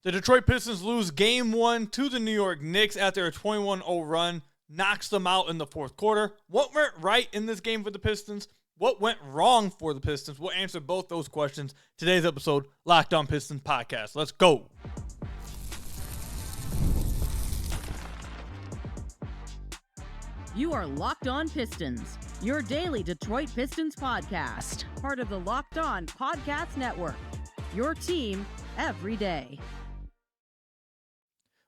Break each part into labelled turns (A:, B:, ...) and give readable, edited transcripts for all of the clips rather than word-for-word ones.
A: The Detroit Pistons lose Game 1 to the New York Knicks after a 21-0 run, knocks them out in the fourth quarter. What went right in this game for the Pistons? What went wrong for the Pistons? We'll answer both those questions. Today's episode, Locked On Pistons Podcast. Let's go.
B: You are Locked On Pistons, your daily Detroit Pistons podcast. Part of the Locked On Podcast Network, your team every day.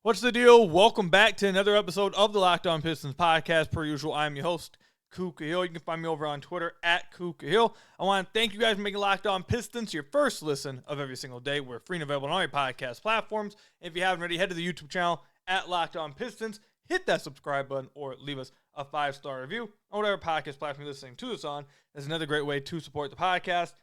A: What's the deal? Welcome back to another episode of the Locked On Pistons podcast. Per usual, I'm your host, Kuka Hill. You can find me over on Twitter at Kuka Hill. I want to thank you guys for making Locked On Pistons your first listen of every single day. We're free and available on all your podcast platforms. If you haven't already, head to the YouTube channel at Locked On Pistons. Hit that subscribe button or leave us a 5-star review on whatever podcast platform you're listening to this on. That's another great way to support the podcast.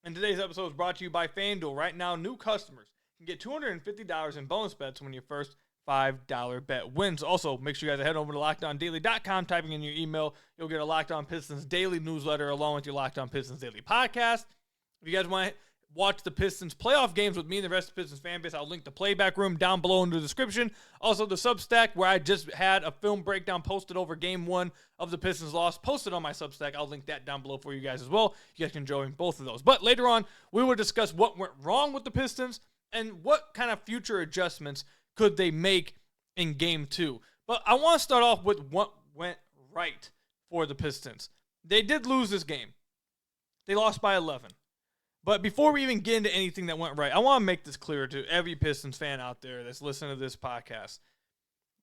A: And today's episode is brought to you by FanDuel. Right now, new customers can get $250 in bonus bets when your first $5 bet wins. Also, make sure you guys head over to LockedOnDaily.com, typing in your email. You'll get a Locked On Pistons daily newsletter along with your Locked On Pistons daily podcast. If you guys want to watch the Pistons playoff games with me and the rest of the Pistons fan base, I'll link the playback room down below in the description. Also, the Substack, where I just had a film breakdown posted over Game 1 of the Pistons loss, posted on my Substack. I'll link that down below for you guys as well. You guys can join both of those. But later on, we will discuss what went wrong with the Pistons and what kind of future adjustments could they make in Game 2. But I want to start off with what went right for the Pistons. They did lose this game. They lost by 11. But before we even get into anything that went right, I want to make this clear to every Pistons fan out there that's listening to this podcast.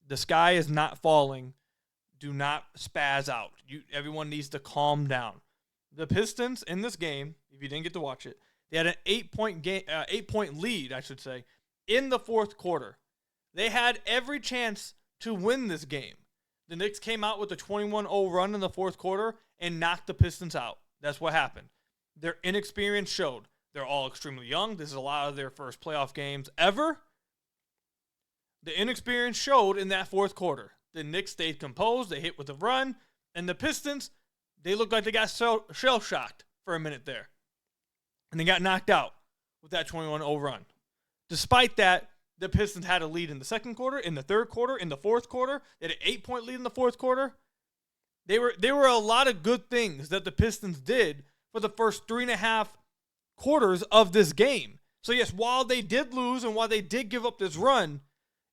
A: The sky is not falling. Do not spaz out. Everyone needs to calm down. The Pistons in this game, if you didn't get to watch it, they had an 8-point lead, I should say, in the fourth quarter. They had every chance to win this game. The Knicks came out with a 21-0 run in the fourth quarter and knocked the Pistons out. That's what happened. Their inexperience showed. They're all extremely young. This is a lot of their first playoff games ever. The inexperience showed in that fourth quarter. The Knicks stayed composed. They hit with a run. And the Pistons, they looked like they got shell-shocked for a minute there. And they got knocked out with that 21-0 run. Despite that, the Pistons had a lead in the second quarter, in the third quarter, in the fourth quarter. They had an 8-point lead in the fourth quarter. There were a lot of good things that the Pistons did for the first 3.5 quarters of this game. So yes, while they did lose and while they did give up this run,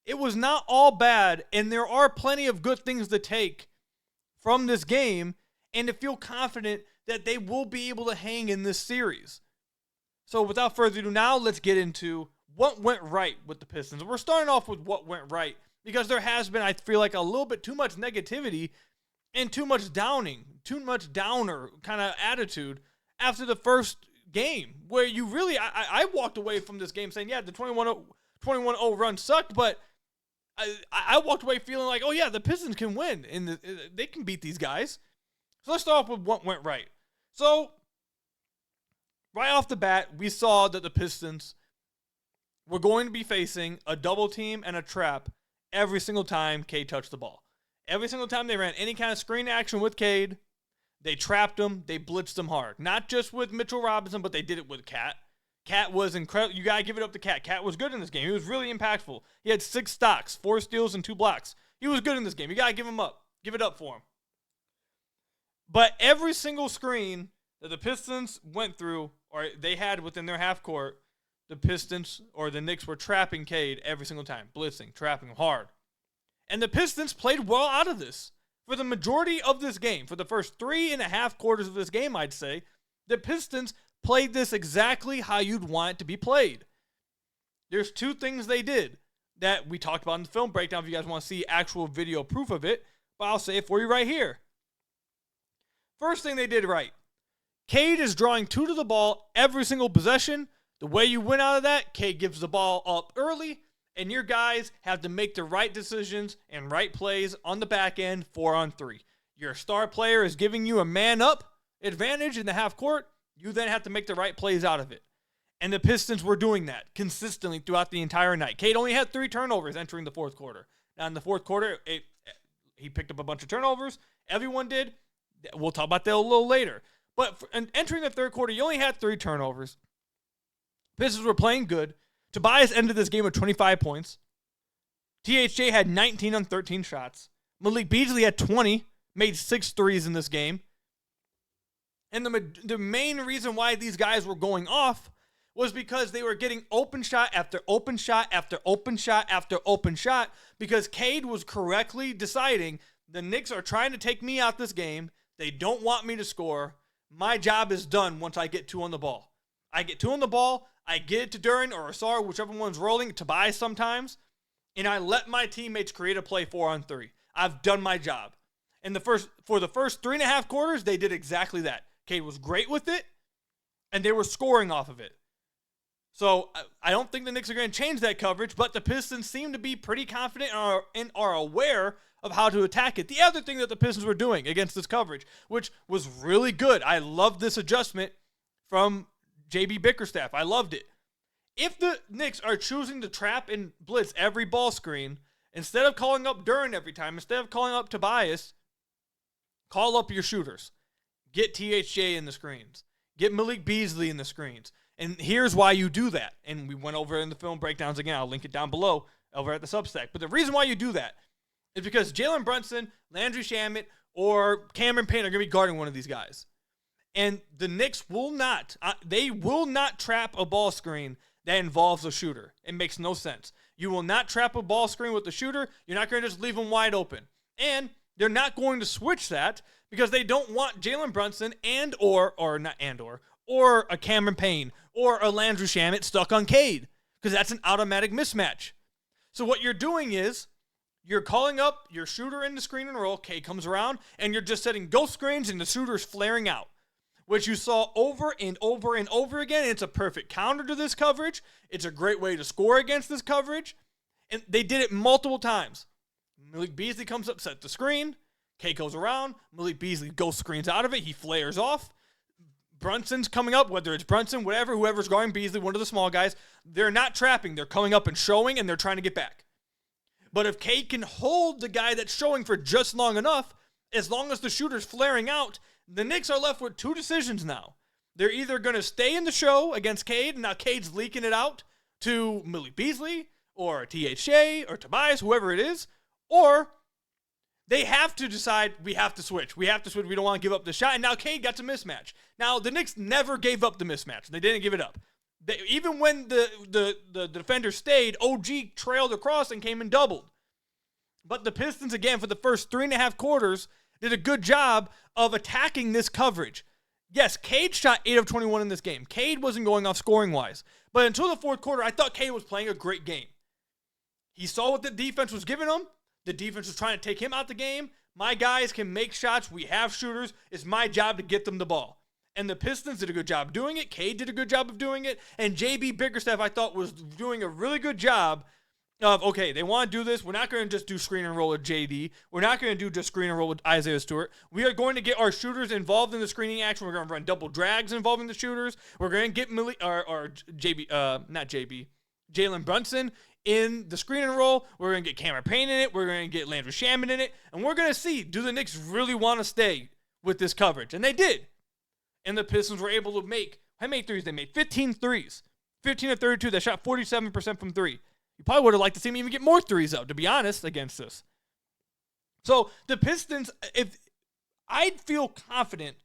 A: it was not all bad, and there are plenty of good things to take from this game and to feel confident that they will be able to hang in this series. So without further ado, now let's get into what went right with the Pistons. We're starting off with what went right because there has been, I feel like, a little bit too much negativity and too much downer kind of attitude after the first game, where you really, I walked away from this game saying, yeah, the 21-0 run sucked, but I walked away feeling like, oh yeah, the Pistons can win, and they can beat these guys. So let's start off with what went right. So, right off the bat, we saw that the Pistons were going to be facing a double team and a trap every single time Cade touched the ball. Every single time they ran any kind of screen action with Cade, they trapped him, they blitzed him hard. Not just with Mitchell Robinson, but they did it with Cat. Cat was incredible. You got to give it up to Cat. Cat was good in this game. He was really impactful. He had 6 stocks, 4 steals, and 2 blocks. He was good in this game. You got to give him up. Give it up for him. But every single screen that the Pistons went through, or they had within their half court, the Pistons or the Knicks were trapping Cade every single time. Blitzing, trapping him hard. And the Pistons played well out of this. For the majority of this game, for the first 3.5 quarters of this game, I'd say, the Pistons played this exactly how you'd want it to be played. There's 2 things they did that we talked about in the film breakdown if you guys want to see actual video proof of it, but I'll say it for you right here. First thing they did right, Cade is drawing 2 to the ball every single possession. The way you win out of that, Cade gives the ball up early, and your guys have to make the right decisions and right plays on the back end 4-on-3. Your star player is giving you a man-up advantage in the half court. You then have to make the right plays out of it. And the Pistons were doing that consistently throughout the entire night. Cade only had 3 turnovers entering the fourth quarter. Now, in the fourth quarter, he picked up a bunch of turnovers. Everyone did. We'll talk about that a little later. But entering the third quarter, you only had 3 turnovers. Pistons were playing good. Tobias ended this game with 25 points. THJ had 19 on 13 shots. Malik Beasley had 20, made 6 threes in this game. And the main reason why these guys were going off was because they were getting open shot after open shot after open shot after open shot, because Cade was correctly deciding the Knicks are trying to take me out this game. They don't want me to score. My job is done once I get 2 on the ball. I get 2 on the ball, I get it to Duren or Ausar, whichever one's rolling, Tobias sometimes, and I let my teammates create a play 4-on-3. I've done my job. And for the first 3.5 quarters, they did exactly that. Cade was great with it, and they were scoring off of it. So I don't think the Knicks are going to change that coverage, but the Pistons seem to be pretty confident and are aware of how to attack it. The other thing that the Pistons were doing against this coverage, which was really good, I loved this adjustment from JB Bickerstaff. I loved it. If the Knicks are choosing to trap and blitz every ball screen, instead of calling up Duren every time, instead of calling up Tobias, call up your shooters. Get THJ in the screens. Get Malik Beasley in the screens. And here's why you do that. And we went over in the film breakdowns again. I'll link it down below over at the Substack. But the reason why you do that is because Jalen Brunson, Landry Shamet, or Cameron Payne are going to be guarding one of these guys. And the Knicks will not, they will not trap a ball screen that involves a shooter. It makes no sense. You will not trap a ball screen with the shooter. You're not going to just leave them wide open. And they're not going to switch that because they don't want Jalen Brunson or a Cameron Payne or a Landry Shamet stuck on Cade, because that's an automatic mismatch. So what you're doing is you're calling up your shooter in the screen and roll. Cade comes around, and you're just setting ghost screens, and the shooter's flaring out, which you saw over and over and over again. It's a perfect counter to this coverage. It's a great way to score against this coverage, and they did it multiple times. Malik Beasley comes up, set the screen. Cade goes around. Malik Beasley ghost screens out of it. He flares off. Brunson's coming up, whether it's Brunson, whoever's guarding Beasley, one of the small guys, they're not trapping. They're coming up and showing, and they're trying to get back. But if Cade can hold the guy that's showing for just long enough, as long as the shooter's flaring out, the Knicks are left with 2 decisions now. They're either going to stay in the show against Cade, and now Cade's leaking it out to Malik Beasley or THJ or Tobias, whoever it is, or they have to decide we have to switch. We don't want to give up the shot. And now Cade got a mismatch. Now, the Knicks never gave up the mismatch. They didn't give it up. Even when the defender stayed, OG trailed across and came and doubled. But the Pistons, again, for the first 3.5 quarters, did a good job of attacking this coverage. Yes, Cade shot 8 of 21 in this game. Cade wasn't going off scoring-wise. But until the fourth quarter, I thought Cade was playing a great game. He saw what the defense was giving him. The defense was trying to take him out the game. My guys can make shots. We have shooters. It's my job to get them the ball. And the Pistons did a good job doing it. Cade did a good job of doing it. And JB Bickerstaff, I thought, was doing a really good job of, okay, they want to do this. We're not going to just do screen and roll with JD. We're not going to do just screen and roll with Isaiah Stewart. We are going to get our shooters involved in the screening action. We're going to run double drags involving the shooters. We're going to get Jalen Brunson in the screen and roll. We're going to get Cameron Payne in it. We're going to get Landry Shamet in it. And we're going to see, do the Knicks really want to stay with this coverage? And they did. And the Pistons were able to make, how many threes? They made 15 threes. 15 of 32. They shot 47% from 3. You probably would have liked to see them even get more threes up, to be honest, against this. So the Pistons, if I'd feel confident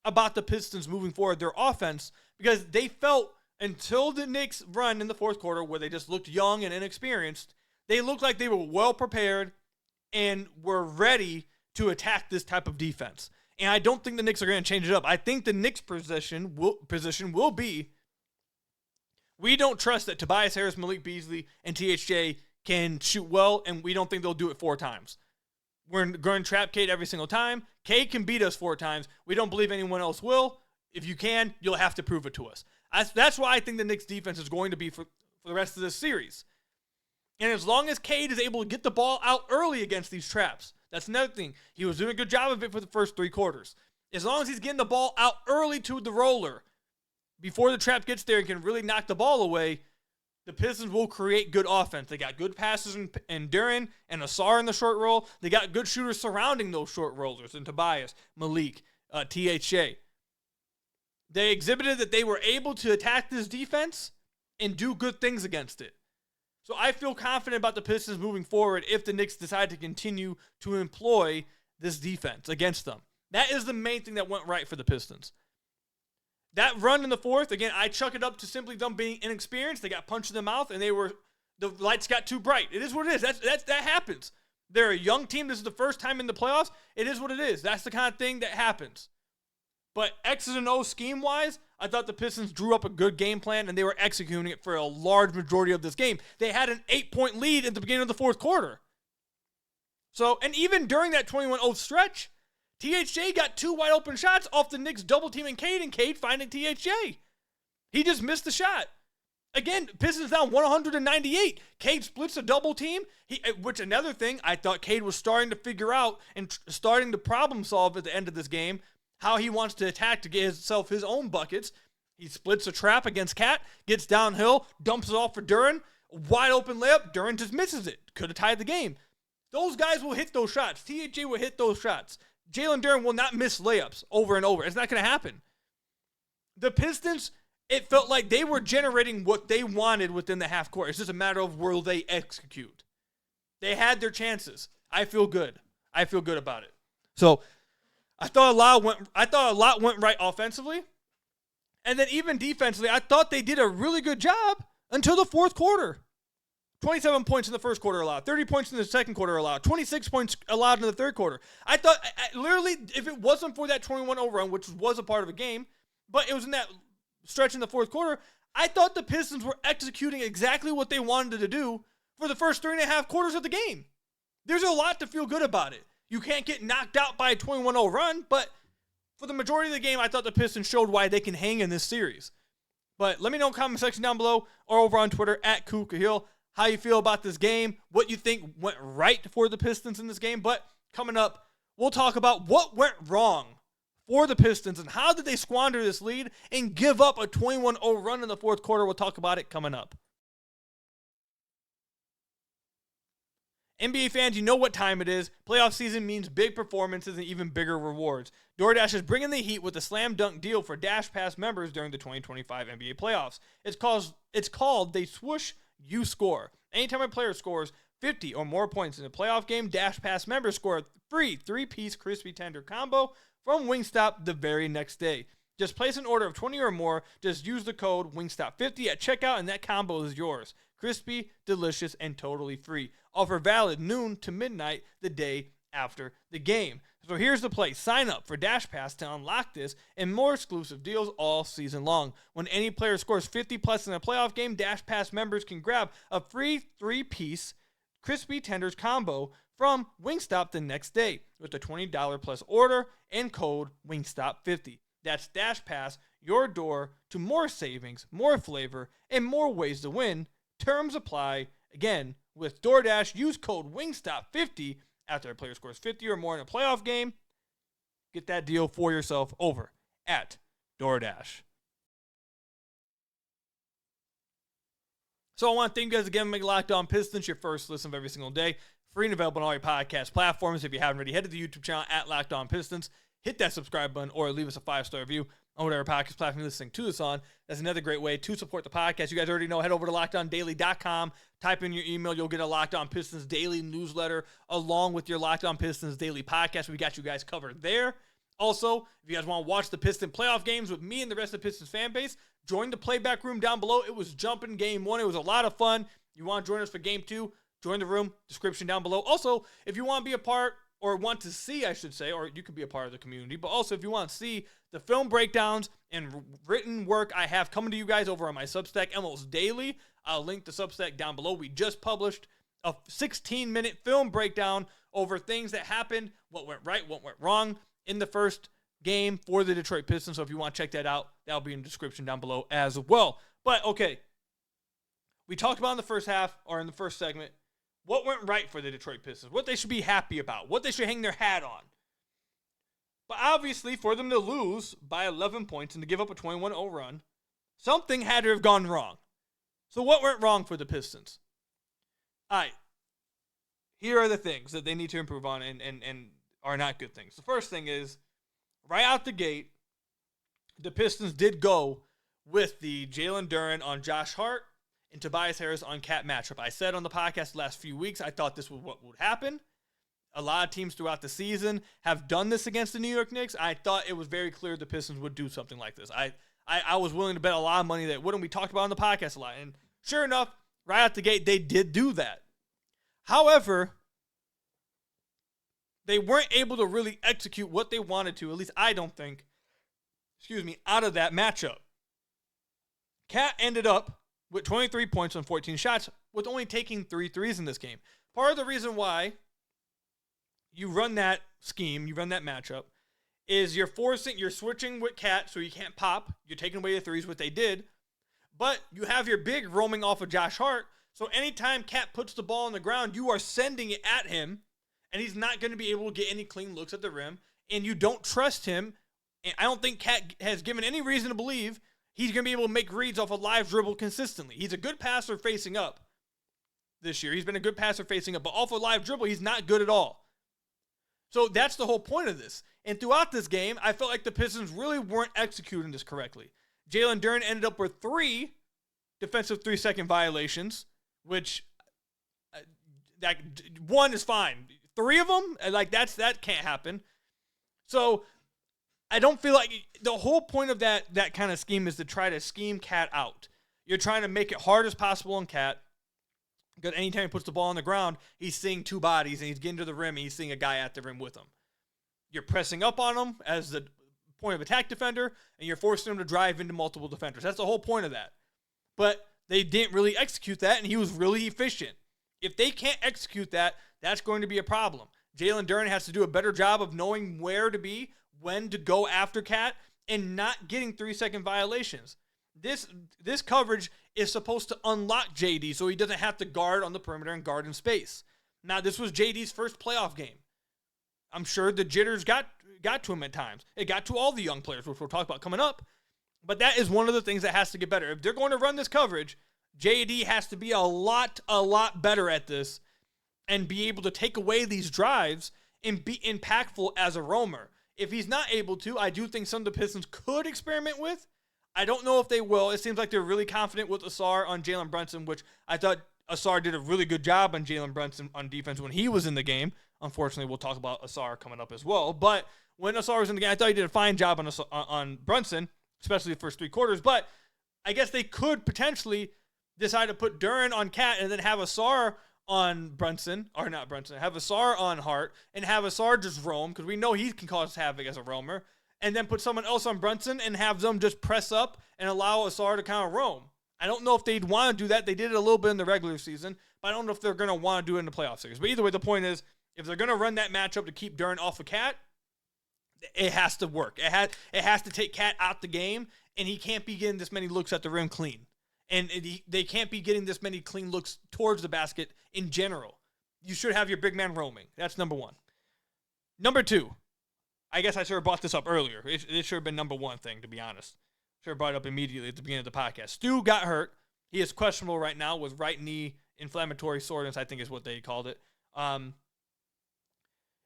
A: about the Pistons moving forward, their offense, because they felt until the Knicks run in the fourth quarter where they just looked young and inexperienced, they looked like they were well prepared and were ready to attack this type of defense. And I don't think the Knicks are going to change it up. I think the Knicks position will be, we don't trust that Tobias Harris, Malik Beasley, and THJ can shoot well, and we don't think they'll do it 4 times. We're going to trap Cade every single time. Cade can beat us 4 times. We don't believe anyone else will. If you can, you'll have to prove it to us. That's why I think the Knicks defense is going to be for the rest of this series. And as long as Cade is able to get the ball out early against these traps, that's another thing. He was doing a good job of it for the first 3 quarters. As long as he's getting the ball out early to the roller, before the trap gets there and can really knock the ball away, the Pistons will create good offense. They got good passes in Duren and Ausar in the short roll. They got good shooters surrounding those short rollers in Tobias, Malik, THJ. They exhibited that they were able to attack this defense and do good things against it. So I feel confident about the Pistons moving forward if the Knicks decide to continue to employ this defense against them. That is the main thing that went right for the Pistons. That run in the fourth, again, I chuck it up to simply them being inexperienced. They got punched in the mouth, and the lights got too bright. It is what it is. That happens. They're a young team. This is the first time in the playoffs. It is what it is. That's the kind of thing that happens. But X's and O's scheme-wise, I thought the Pistons drew up a good game plan, and they were executing it for a large majority of this game. They had an 8-point lead at the beginning of the fourth quarter. So, and even during that 21-0 stretch, THJ got 2 wide open shots off the Knicks double-teaming Cade, and Cade finding THJ. He just missed the shot. Again, Pistons down 198. Cade splits a double team, which another thing, I thought Cade was starting to figure out and starting to problem solve at the end of this game, how he wants to attack to get himself his own buckets. He splits a trap against Cat, gets downhill, dumps it off for Duren, wide open layup, Duren just misses it. Could have tied the game. Those guys will hit those shots. THJ will hit those shots. Jalen Duren will not miss layups over and over. It's not going to happen. The Pistons, it felt like they were generating what they wanted within the half court. It's just a matter of will they execute. They had their chances. I feel good. I feel good about it. So I thought a lot went right offensively. And then even defensively, I thought they did a really good job until the fourth quarter. 27 points in the first quarter allowed, 30 points in the second quarter allowed, 26 points allowed in the third quarter. I thought, literally, if it wasn't for that 21-0 run, which was a part of a game, but it was in that stretch in the fourth quarter, I thought the Pistons were executing exactly what they wanted to do for the first 3.5 quarters of the game. There's a lot to feel good about it. You can't get knocked out by a 21-0 run, but for the majority of the game, I thought the Pistons showed why they can hang in this series. But let me know in the comment section down below or over on Twitter at @KukaHill how you feel about this game, what you think went right for the Pistons in this game. But coming up, we'll talk about what went wrong for the Pistons and how did they squander this lead and give up a 21-0 run in the fourth quarter. We'll talk about it coming up. NBA fans, you know what time it is. Playoff season means big performances and even bigger rewards. DoorDash is bringing the heat with a slam dunk deal for Dash Pass members during the 2025 NBA playoffs. It's called They Swoosh, You Score. Anytime a player scores 50 or more points in a playoff game, Dash Pass members score a free 3-piece crispy tender combo from Wingstop the very next day. Just place an order of 20 or more, just use the code Wingstop50 at checkout, and that combo is yours. Crispy, delicious, and totally free. Offer valid noon to midnight the day after the game. So here's the play. Sign up for Dash Pass to unlock this and more exclusive deals all season long. When any player scores 50 plus in a playoff game, Dash Pass members can grab a free 3-piece crispy tenders combo from Wingstop the next day with a $20 plus order and code Wingstop50. That's Dash Pass, your door to more savings, more flavor, and more ways to win. Terms apply. Again, with DoorDash, use code Wingstop50 after a player scores 50 or more in a playoff game. Get that deal for yourself over at DoorDash. So I want to thank you guys again for making Locked On Pistons your first listen of every single day. Free and available on all your podcast platforms. If you haven't already, head to the YouTube channel at Locked On Pistons. Hit that subscribe button or leave us a 5-star review on whatever podcast platform you're listening to this on. That's another great way to support the podcast. You guys already know, head over to LockedOnDaily.com. Type in your email. You'll get a Locked On Pistons daily newsletter along with your Locked On Pistons daily podcast. We got you guys covered there. Also, if you guys want to watch the Piston playoff games with me and the rest of the Pistons fan base, join the playback room down below. It was jumping game 1. It was a lot of fun. You want to join us for game 2, join the room. Description down below. Also, if you want to be a part or want to see, I should say, or you could be a part of the community, but also if you want to see the film breakdowns and written work I have coming to you guys over on my Substack almost daily, I'll link the Substack down below. We just published a 16-minute film breakdown over things that happened, what went right, what went wrong in the first game for the Detroit Pistons. So if you want to check that out, that'll be in the description down below as well. But, okay, we talked about in the first half, or in the first segment, what went right for the Detroit Pistons, what they should be happy about, what they should hang their hat on. But obviously, for them to lose by 11 points and to give up a 21-0 run, something had to have gone wrong. So what went wrong for the Pistons? All right, here are the things that they need to improve on and are not good things. The first thing is, right out the gate, the Pistons did go with the Jalen Duren on Josh Hart and Tobias Harris on Cat matchup. I said on the podcast the last few weeks, I thought this was what would happen. A lot of teams throughout the season have done this against the New York Knicks. I thought it was very clear the Pistons would do something like this. I was willing to bet a lot of money that wouldn't we talked about on the podcast a lot. And sure enough, right out the gate, they did do that. However, they weren't able to really execute what they wanted to, at least I don't think, out of that matchup. Cat ended up with 23 points on 14 shots with only taking 3 threes in this game. Part of the reason why you run that scheme, you run that matchup, is you're switching with Cat so you can't pop. You're taking away the threes, what they did. But you have your big roaming off of Josh Hart. So anytime Cat puts the ball on the ground, you are sending it at him, and he's not going to be able to get any clean looks at the rim, and you don't trust him. And I don't think Cat has given any reason to believe he's going to be able to make reads off a live dribble consistently. He's a good passer facing up this year. He's been a good passer facing up, but off a live dribble, he's not good at all. So that's the whole point of this. And throughout this game, I felt like the Pistons really weren't executing this correctly. Jalen Duren ended up with 3 defensive 3-second violations, which that 1 is fine. 3 of them, that can't happen. So I don't feel like the whole point of that kind of scheme is to try to scheme Cat out. You're trying to make it hard as possible on Cat. Because anytime he puts the ball on the ground, he's seeing 2 bodies, and he's getting to the rim, and he's seeing a guy at the rim with him. You're pressing up on him as the point of attack defender, and you're forcing him to drive into multiple defenders. That's the whole point of that. But they didn't really execute that, and he was really efficient. If they can't execute that, that's going to be a problem. Jalen Duren has to do a better job of knowing where to be, when to go after Cat, and not getting 3-second violations. This coverage is supposed to unlock JD so he doesn't have to guard on the perimeter and guard in space. Now, this was JD's first playoff game. I'm sure the jitters got to him at times. It got to all the young players, which we'll talk about coming up. But that is one of the things that has to get better. If they're going to run this coverage, JD has to be a lot better at this and be able to take away these drives and be impactful as a roamer. If he's not able to, I do think some of the Pistons could experiment with. I don't know if they will. It seems like they're really confident with Ausar on Jalen Brunson, which I thought Ausar did a really good job on Jalen Brunson on defense when he was in the game. Unfortunately, we'll talk about Ausar coming up as well. But when Ausar was in the game, I thought he did a fine job on Brunson, especially the first 3 quarters. But I guess they could potentially decide to put Duren on Cat and then have Ausar on Brunson, or not Brunson, have Ausar on Hart and have Ausar just roam, because we know he can cause havoc as a roamer, and then put someone else on Brunson and have them just press up and allow Ausar to kind of roam. I don't know if they'd want to do that. They did it a little bit in the regular season, but I don't know if they're going to want to do it in the playoff series. But either way, the point is, if they're going to run that matchup to keep Duren off of Cat, it has to work. It has to take Cat out the game, and he can't be getting this many looks at the rim clean. And they can't be getting this many clean looks towards the basket in general. You should have your big man roaming. That's number 1. Number 2, I guess I should have brought this up earlier. It should have been number 1 thing, to be honest. Should have brought it up immediately at the beginning of the podcast. Stu got hurt. He is questionable right now with right knee inflammatory soreness, I think is what they called it.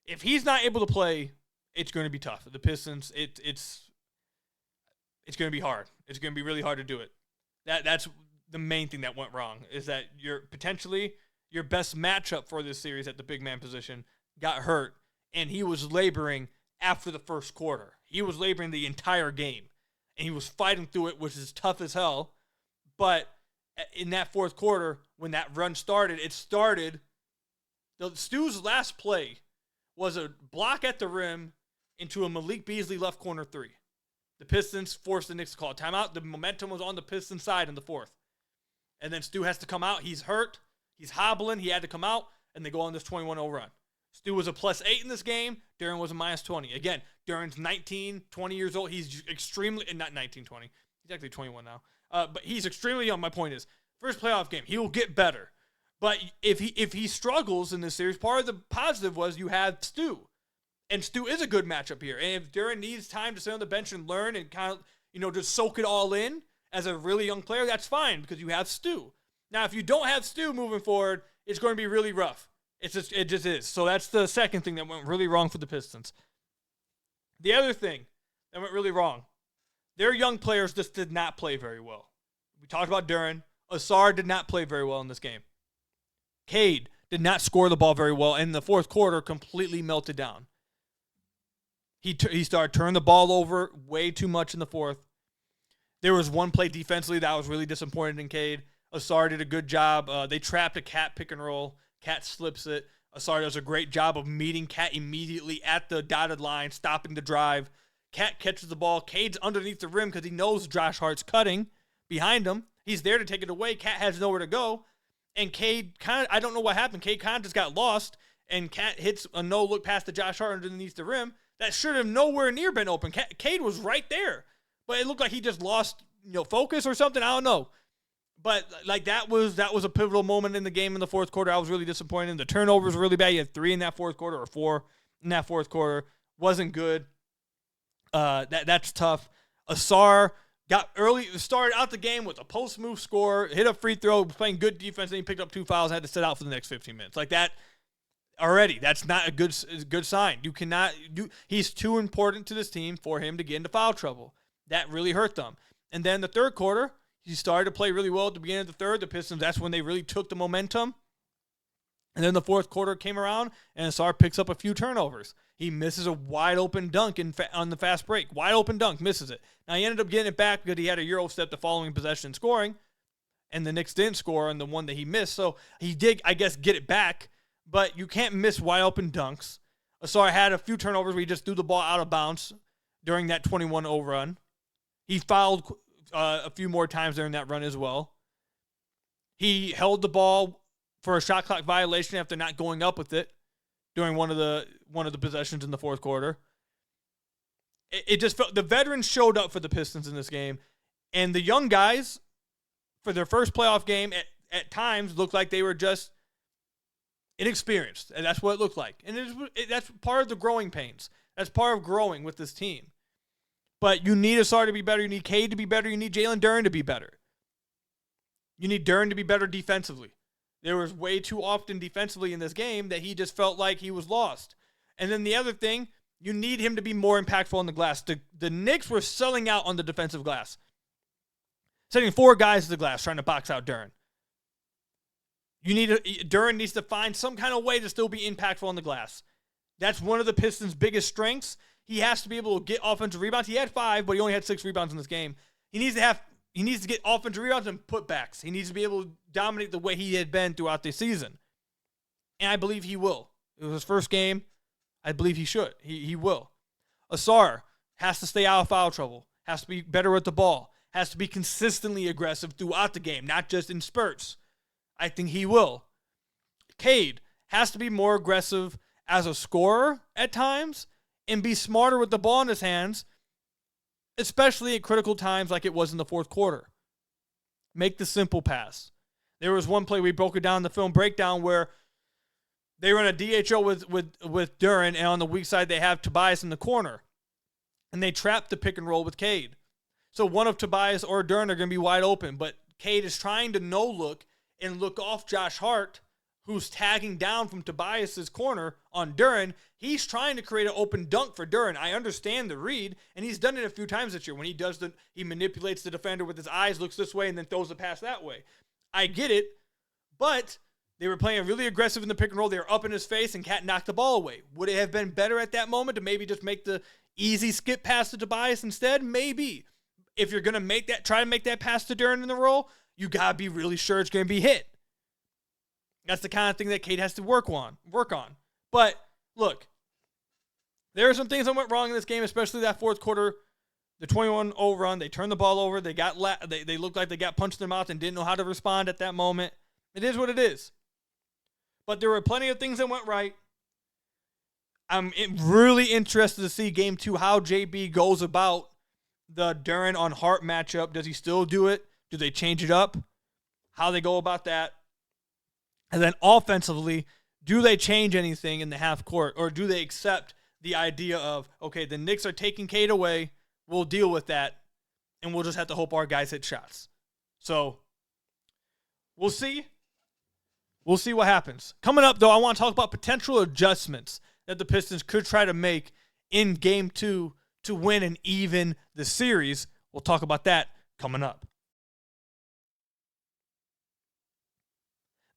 A: If he's not able to play, it's going to be tough. The Pistons, it's going to be hard. It's going to be really hard to do it. That's the main thing that went wrong, is that potentially your best matchup for this series at the big man position got hurt, and he was laboring after the first quarter. He was laboring the entire game, and he was fighting through it, which is tough as hell. But in that fourth quarter, when that run started, Stu's last play was a block at the rim into a Malik Beasley left corner 3. The Pistons forced the Knicks to call a timeout. The momentum was on the Pistons side in the fourth. And then Stu has to come out. He's hurt. He's hobbling. He had to come out, and they go on this 21-0 run. Stu was a +8 in this game. Duren was a -20. Again, Duren's 19, 20 years old. He's extremely, not 19, 20. He's actually 21 now. But he's extremely young. My point is, first playoff game, he will get better. But if he struggles in this series, part of the positive was you had Stu. And Stu is a good matchup here. And if Duren needs time to sit on the bench and learn and kind of, just soak it all in as a really young player, that's fine because you have Stu. Now, if you don't have Stu moving forward, it's going to be really rough. It just is. So that's the second thing that went really wrong for the Pistons. The other thing that went really wrong, their young players just did not play very well. We talked about Duren. Ausar did not play very well in this game. Cade did not score the ball very well, and in the fourth quarter completely melted down. He started turning the ball over way too much in the fourth. There was one play defensively that I was really disappointed in Cade. Ausar did a good job. They trapped a Cat pick and roll. Cat slips it. Ausar does a great job of meeting Cat immediately at the dotted line, stopping the drive. Cat catches the ball. Cade's underneath the rim because he knows Josh Hart's cutting behind him. He's there to take it away. Cat has nowhere to go. And Cade kind of, I don't know what happened. Cade kind of just got lost, and Cat hits a no-look pass to Josh Hart underneath the rim. That should have nowhere near been open. Cade was right there. But it looked like he just lost, focus or something. I don't know. But like that was a pivotal moment in the game in the fourth quarter. I was really disappointed. The turnovers were really bad. You had 3 in that fourth quarter or 4 in that fourth quarter. Wasn't good. That's tough. Ausar started out the game with a post move score, hit a free throw, playing good defense, and he picked up 2 fouls and had to sit out for the next 15 minutes. Like that already, that's not a good sign. He's too important to this team for him to get into foul trouble. That really hurt them. And then the third quarter, he started to play really well at the beginning of the third. The Pistons, that's when they really took the momentum. And then the fourth quarter came around, and Ausar picks up a few turnovers. He misses a wide-open dunk on the fast break. Wide-open dunk, misses it. Now, he ended up getting it back because he had a Euro step the following possession scoring, and the Knicks didn't score on the one that he missed. So he did, I guess, get it back, but you can't miss wide-open dunks. Ausar had a few turnovers where he just threw the ball out of bounds during that 21-0 run. He fouled a few more times during that run as well. He held the ball for a shot clock violation after not going up with it during one of the possessions in the fourth quarter. It just felt the veterans showed up for the Pistons in this game, and the young guys for their first playoff game at times looked like they were just inexperienced, and that's what it looked like. And that's part of the growing pains. That's part of growing with this team. But you need Ausar to be better. You need Cade to be better. You need Jalen Duren to be better. You need Duren to be better defensively. There was way too often defensively in this game that he just felt like he was lost. And then the other thing, you need him to be more impactful on the glass. The Knicks were selling out on the defensive glass. Sending 4 guys to the glass trying to box out Duren. Duren needs to find some kind of way to still be impactful on the glass. That's one of the Pistons' biggest strengths. He has to be able to get offensive rebounds. He had 5, but he only had 6 rebounds in this game. He needs to get offensive rebounds and putbacks. He needs to be able to dominate the way he had been throughout the season. And I believe he will. It was his first game. I believe he should. He will. Ausar has to stay out of foul trouble. Has to be better with the ball. Has to be consistently aggressive throughout the game, not just in spurts. I think he will. Cade has to be more aggressive as a scorer at times and be smarter with the ball in his hands, especially at critical times like it was in the fourth quarter. Make the simple pass. There was one play we broke it down in the film breakdown where they run a DHO with Duren, and on the weak side they have Tobias in the corner. And they trap the pick and roll with Cade. So one of Tobias or Duren are going to be wide open, but Cade is trying to no-look and look off Josh Hart, who's tagging down from Tobias's corner on Duren. He's trying to create an open dunk for Duren. I understand the read, and he's done it a few times this year. When he manipulates the defender with his eyes, looks this way, and then throws the pass that way. I get it, but they were playing really aggressive in the pick and roll. They were up in his face, and Cat knocked the ball away. Would it have been better at that moment to maybe just make the easy skip pass to Tobias instead? Maybe. If you're going to try to make that pass to Duren in the roll, you got to be really sure it's going to be hit. That's the kind of thing that Cade has to work on. But, look, there are some things that went wrong in this game, especially that fourth quarter, the 21-0 run. They turned the ball over. They looked like they got punched in the mouth and didn't know how to respond at that moment. It is what it is. But there were plenty of things that went right. I'm really interested to see Game 2, how JB goes about the Duren on Hart matchup. Does he still do it? Do they change it up? How they go about that? And then offensively, do they change anything in the half court, or do they accept the idea of, okay, the Knicks are taking Cade away, we'll deal with that, and we'll just have to hope our guys hit shots. So we'll see. We'll see what happens. Coming up, though, I want to talk about potential adjustments that the Pistons could try to make in Game 2 to win and even the series We'll talk about that coming up.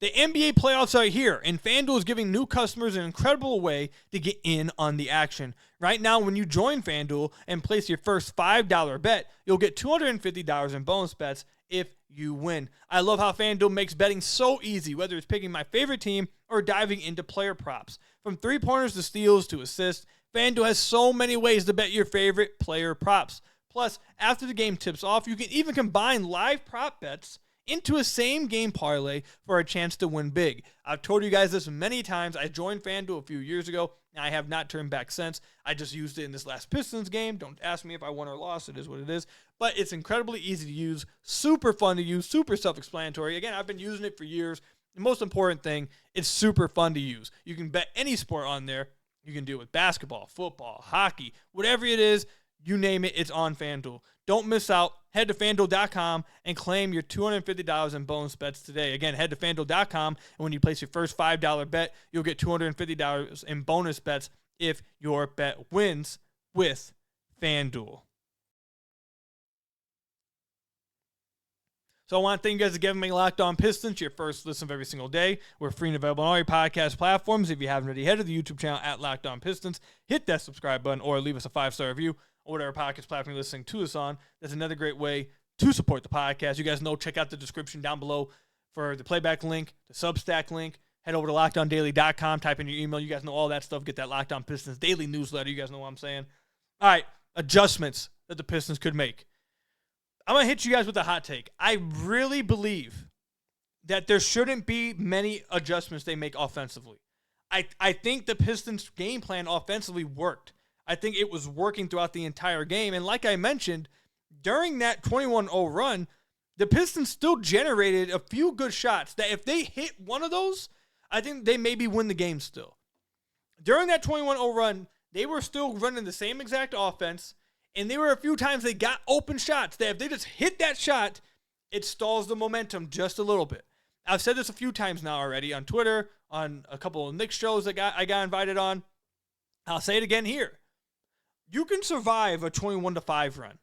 A: The NBA playoffs are here, and FanDuel is giving new customers an incredible way to get in on the action. Right now, when you join FanDuel and place your first $5 bet, you'll get $250 in bonus bets if you win. I love how FanDuel makes betting so easy, whether it's picking my favorite team or diving into player props. From three-pointers to steals to assists, FanDuel has so many ways to bet your favorite player props. Plus, after the game tips off, you can even combine live prop bets into a same-game parlay for a chance to win big. I've told you guys this many times. I joined FanDuel a few years ago, and I have not turned back since. I just used it in this last Pistons game. Don't ask me if I won or lost. It is what it is. But it's incredibly easy to use, super fun to use, super self-explanatory. Again, I've been using it for years. The most important thing, it's super fun to use. You can bet any sport on there. You can do it with basketball, football, hockey, whatever it is, you name it, it's on FanDuel. Don't miss out. Head to FanDuel.com and claim your $250 in bonus bets today. Again, head to FanDuel.com, and when you place your first $5 bet, you'll get $250 in bonus bets if your bet wins with FanDuel. So I want to thank you guys again for making Locked On Pistons your first listen of every single day. We're free and available on all your podcast platforms. If you haven't already, head to the YouTube channel at Locked On Pistons. Hit that subscribe button or leave us a 5-star review or whatever podcast platform you're listening to us on. That's another great way to support the podcast. You guys know, check out the description down below for the playback link, the Substack link. Head over to LockedOnDaily.com. Type in your email. You guys know all that stuff. Get that Locked On Pistons daily newsletter. You guys know what I'm saying. All right, adjustments that the Pistons could make. I'm going to hit you guys with a hot take. I really believe that there shouldn't be many adjustments they make offensively. I think the Pistons' game plan offensively worked. I think it was working throughout the entire game. And like I mentioned, during that 21-0 run, the Pistons still generated a few good shots that if they hit one of those, I think they maybe win the game still. During that 21-0 run, they were still running the same exact offense, and there were a few times they got open shots that if they just hit that shot, it stalls the momentum just a little bit. I've said this a few times now already on Twitter, on a couple of Knicks shows that I got invited on. I'll say it again here. You can survive a 21-5 run.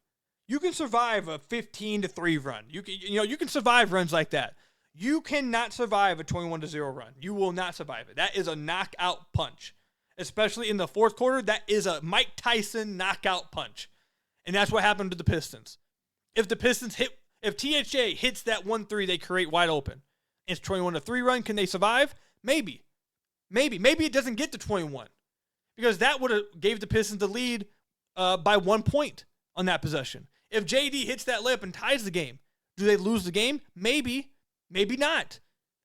A: You can survive a 15-3 run. You can survive runs like that. You cannot survive a 21-0 run. You will not survive it. That is a knockout punch. Especially in the fourth quarter, that is a Mike Tyson knockout punch. And that's what happened to the Pistons. If THA hits that 1-3, they create wide open. It's 21-3 run. Can they survive? Maybe. Maybe it doesn't get to 21. Because that would have gave the Pistons the lead by 1 point on that possession. If JD hits that layup and ties the game, do they lose the game? Maybe. Maybe not.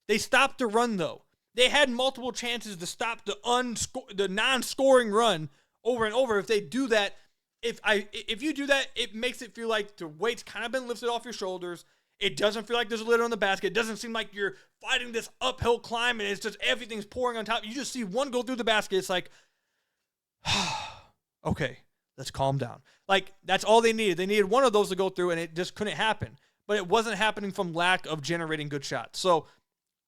A: They stopped the run, though. They had multiple chances to stop the non-scoring run over and over. If they do that, if you do that, it makes it feel like the weight's kind of been lifted off your shoulders. It doesn't feel like there's a lid on the basket. It doesn't seem like you're fighting this uphill climb and it's just everything's pouring on top. You just see one go through the basket. It's like, okay, let's calm down. Like, that's all they needed. They needed one of those to go through, and it just couldn't happen. But it wasn't happening from lack of generating good shots. So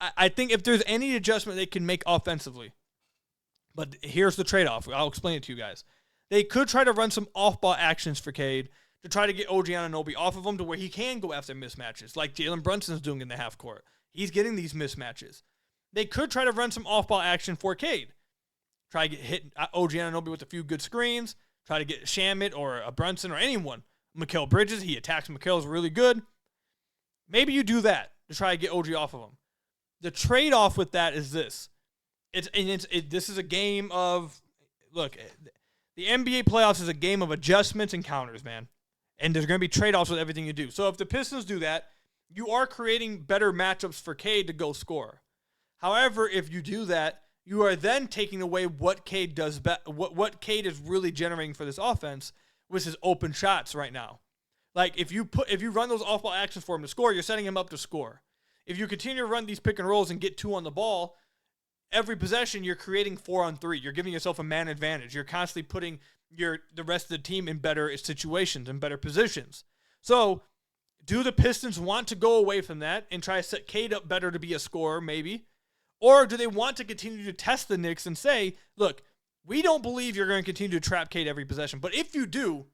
A: I think if there's any adjustment they can make offensively, but here's the trade-off. I'll explain it to you guys. They could try to run some off-ball actions for Cade to try to get OG Anunoby off of him to where he can go after mismatches, like Jalen Brunson's doing in the half court. He's getting these mismatches. They could try to run some off-ball action for Cade. Try to hit OG Anunoby with a few good screens. Try to get Shamet or a Brunson or anyone. Mikal Bridges, he attacks Mikal's really good. Maybe you do that to try to get OG off of him. The trade-off with that is this. This is a game of, look, the NBA playoffs is a game of adjustments and counters, man. And there's going to be trade-offs with everything you do. So if the Pistons do that, you are creating better matchups for Cade to go score. However, if you do that, you are then taking away what Cade does what Cade is really generating for this offense, which is open shots right now. Like, if you run those off-ball actions for him to score, you're setting him up to score. If you continue to run these pick and rolls and get 2 on the ball, every possession you're creating 4-on-3. You're giving yourself a man advantage. You're constantly putting the rest of the team in better situations and better positions. So, do the Pistons want to go away from that and try to set Cade up better to be a scorer, maybe? Or do they want to continue to test the Knicks and say, look, we don't believe you're going to continue to trap Cade every possession, but if you do,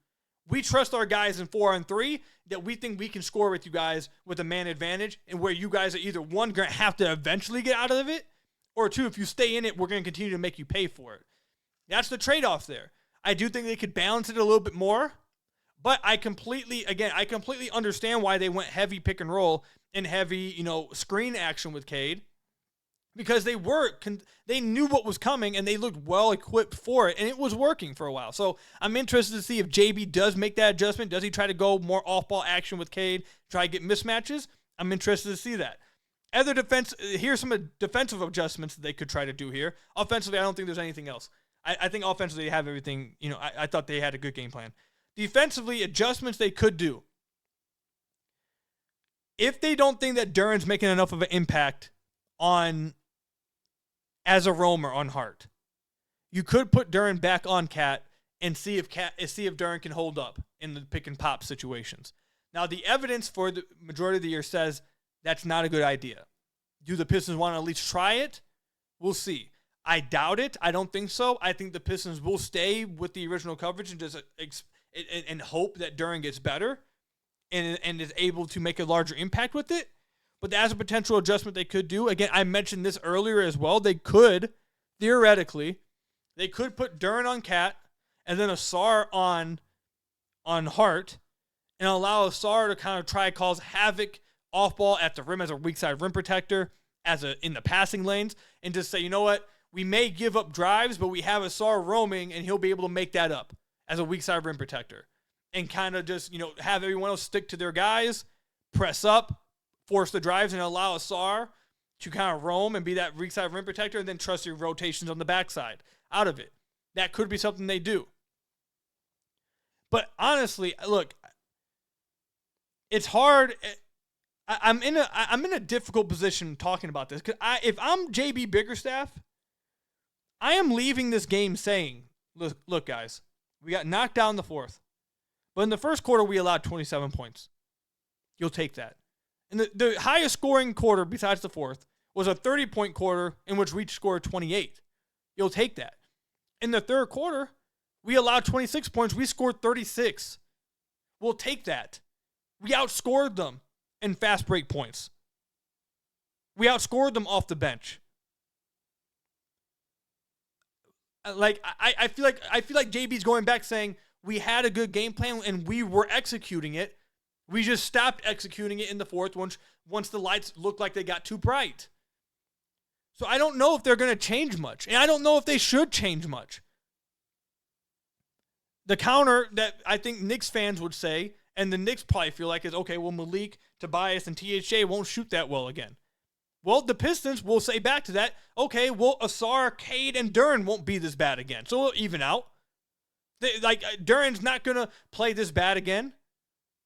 A: We trust our guys in 4-on-3 that we think we can score with you guys with a man advantage, and where you guys are either, one, going to have to eventually get out of it, or two, if you stay in it, we're going to continue to make you pay for it. That's the trade-off there. I do think they could balance it a little bit more, but I completely understand why they went heavy pick and roll and heavy, screen action with Cade, because they knew what was coming and they looked well equipped for it, and it was working for a while. So I'm interested to see if JB does make that adjustment. Does he try to go more off-ball action with Cade, try to get mismatches? I'm interested to see that. Here's some defensive adjustments that they could try to do here. Offensively, I don't think there's anything else. I think offensively they have everything. I thought they had a good game plan. Defensively, adjustments they could do. If they don't think that Duren's making enough of an impact as a roamer on Hart, you could put Duren back on Cat and see if Duren can hold up in the pick and pop situations. Now, the evidence for the majority of the year says that's not a good idea. Do the Pistons want to at least try it? We'll see. I doubt it. I don't think so. I think the Pistons will stay with the original coverage and just and hope that Duren gets better and is able to make a larger impact with it. But that's a potential adjustment they could do. Again, I mentioned this earlier as well. They could, theoretically, put Duren on Cat and then Ausar on Hart and allow Ausar to kind of try cause havoc off ball at the rim as a weak side rim protector, in the passing lanes, and just say, you know what, we may give up drives, but we have Ausar roaming and he'll be able to make that up as a weak side rim protector. And kind of just, have everyone else stick to their guys, press up, force the drives, and allow Ausar to kind of roam and be that weak side rim protector, and then trust your rotations on the backside out of it. That could be something they do. But honestly, look, it's hard. I'm in a difficult position talking about this, because if I'm JB Bickerstaff, I am leaving this game saying, look, guys, we got knocked down in the fourth, but in the first quarter we allowed 27 points. You'll take that. And the highest scoring quarter besides the fourth was a 30-point quarter in which we scored 28. You'll take that. In the third quarter, we allowed 26 points. We scored 36. We'll take that. We outscored them in fast break points. We outscored them off the bench. I feel like JB's going back saying we had a good game plan and we were executing it. We just stopped executing it in the fourth once the lights looked like they got too bright. So I don't know if they're going to change much, and I don't know if they should change much. The counter that I think Knicks fans would say, and the Knicks probably feel like, is, okay, well, Malik, Tobias, and THJ won't shoot that well again. Well, the Pistons will say back to that, okay, well, Ausar, Cade, and Duren won't be this bad again. So it'll even out. Duren's not going to play this bad again.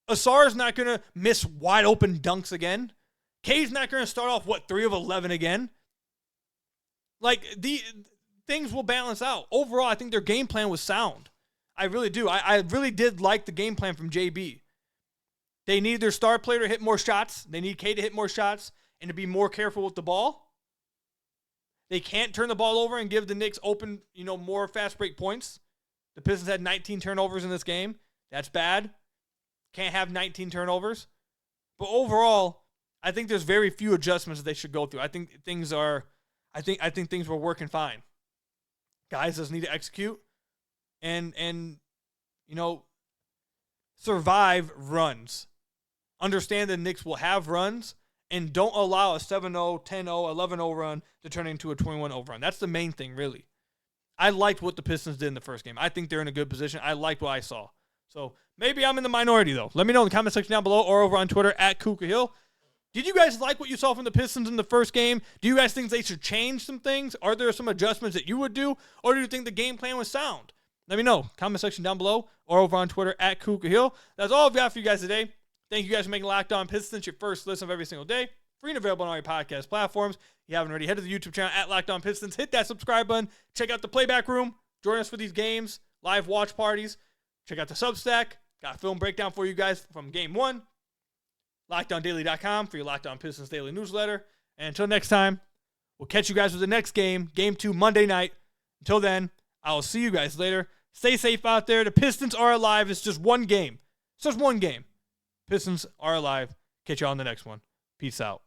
A: Ausar's not going to miss wide open dunks again. Cade's not going to start off, 3 of 11 again. The things will balance out. Overall, I think their game plan was sound. I really do. I really did like the game plan from JB. They need their star player to hit more shots. They need Cade to hit more shots and to be more careful with the ball. They can't turn the ball over and give the Knicks open, more fast break points. The Pistons had 19 turnovers in this game. That's bad. Can't have 19 turnovers. But overall, I think there's very few adjustments that they should go through. I think things were working fine. Guys just need to execute and survive runs. Understand the Knicks will have runs, and don't allow a 7-0, 10-0, 11-0 run to turn into a 21-0 run. That's the main thing, really. I liked what the Pistons did in the first game. I think they're in a good position. I liked what I saw. So maybe I'm in the minority, though. Let me know in the comment section down below or over on Twitter @KukaHill. Did you guys like what you saw from the Pistons in the first game? Do you guys think they should change some things? Are there some adjustments that you would do? Or do you think the game plan was sound? Let me know. Comment section down below or over on Twitter @KukaHill. That's all I've got for you guys today. Thank you guys for making Locked On Pistons your first listen of every single day. Free and available on all your podcast platforms. If you haven't already, head to the YouTube channel @Locked On Pistons. Hit that subscribe button. Check out the playback room. Join us for these games, live watch parties. Check out the Substack. Got a film breakdown for you guys from Game 1. LockedOnDaily.com for your Locked On Pistons daily newsletter. And until next time, we'll catch you guys with the next game, Game 2, Monday night. Until then, I will see you guys later. Stay safe out there. The Pistons are alive. It's just one game. It's just one game. Pistons are alive. Catch you on the next one. Peace out.